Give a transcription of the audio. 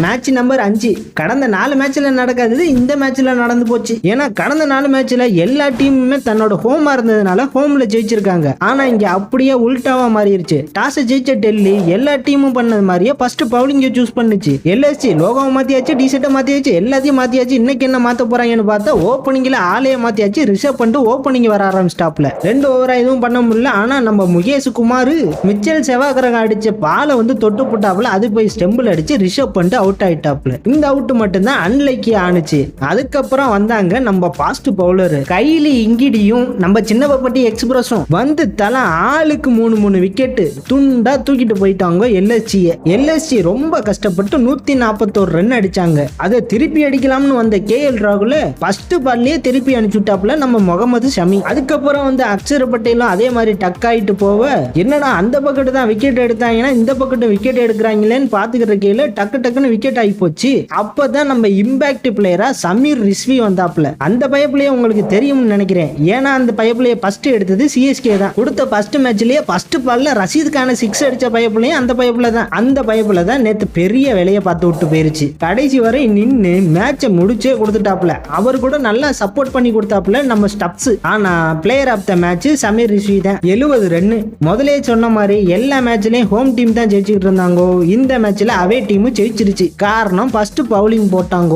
Match number 5. கடந்த 4 மேட்ச்ல நடக்காதது இந்த மேட்ச்ல நடந்து போச்சு. ஏன்னா கடந்த 4 மேட்ச்ல எல்லா டீமுமே தன்னோட ஹோமா இருந்ததுனால ஹோம்ல ஜெயிச்சிருக்காங்க. ஆனா இங்க அப்படியே உல்டாவா மாறிடுச்சு. டாஸ் ஜெயிச்ச டெல்லி எல்லா டீமும் பண்ணது மாதிரியே ஃபர்ஸ்ட் பவுலிங் சூஸ் பண்ணுச்சு. எல்எஸ்சி லோகோவை மாத்தியாச்சு, டிஷர்ட்டை மாத்தியாச்சு, எல்லாத்தையும் மாத்தியாச்சு. இன்னைக்கு என்ன மாத்த போறாங்கன்னு பார்த்தா ஓப்பனிங்ல ஆளைய மாத்தியாச்சு. ரிஷப் பண்ணிட்டு ஓப்பனிங் வர ஆரம்பிச்சிட்டாப்ல. 2 ஓவரா எதுவும் பண்ண முடியல. ஆனா நம்ம முகேஷ் குமார் மிச்சல் செவாகரக அடிச்ச பாலை தொட்டு போட்டாப்ல. அது போய் ஸ்டெம்பிள் அடிச்சு ரிஷப் பண்ணிட்டு அவுட் ஆயிட்டாப்ல. இந்த அவுட் மட்டும் தான் அன்லைக்கி ஆனுச்சு. அதுக்கப்புறம் வந்தாங்க நம்ம ஃபாஸ்ட் பவுலர் கைலி இங்கிடியும் நம்ம சின்னப்பட்டி எக்ஸ்பிரஸும் தலா ஆளுக்கு 3 விக்கெட் துண்டா தூக்கிட்டு போயிட்டாங்க எல்எஸ்சி ரொம்ப கஷ்டப்பட்டு 141 ரன் அடிச்சாங்க. அதை திருப்பி அடிக்கலாம்னு வந்த கேஎல் ராகுல ஃபர்ஸ்ட் பால்லே திருப்பி அனுப்பிச்சுட்டாப்ல நம்ம முகமது ஷமி. அதுக்கப்புறம் அக்ஷர் பட்டேலும் அதே மாதிரி டக் ஆயிட்டு போவ என்னடா அந்த பக்கெட் தான் விக்கெட் எடுத்தாங்கன்னா இந்த பக்கெட் விக்கெட் எடுக்கிறாங்களேன்னு பாத்துக்கிற கீழே டக்குன்னு விக்கெட் ஆகி போச்சு. அப்பதான் நம்ம இம்பாக்ட் பிளேயரா சமீர் ரிஸ்வி வந்தாப்ல. அந்த பைப்லயே உங்களுக்கு தெரியும்னு நினைக்கிறேன். ஏன்னா அந்த பைப்லயே ஃபர்ஸ்ட் எடுத்தது சிஎஸ்கே தான். கொடுத்த ஃபர்ஸ்ட் மேட்ச்லயே ஃபர்ஸ்ட் பால்ல ரஷீத் கான 6 அடிச்ச பைப்லயே அந்த பைப்ல தான் நேத்து பெரிய வேலையை பார்த்து விட்டு போயிருச்சு. கடைசி வரை நின்று மேட்சை முடிச்சே கொடுத்துட்டாப்ல. அவர் கூட நல்லா சப்போர்ட் பண்ணி கொடுத்தாப்ல நம்ம ஸ்டப்ஸ். ஆனா player of the match Sameer Rizvi தான். 70 ரன். முதலே சொன்ன மாதிரி எல்லா மேட்ச்லயும் ஹோம் டீம் தான் ஜெயிச்சுக்கிட்டு இருந்தாங்க. இந்த மேட்ச்ல அவே டீம் ஜெயிச்சிருச்சு. காரணம் ஃபர்ஸ்ட் பவுலிங் போட்டாங்க.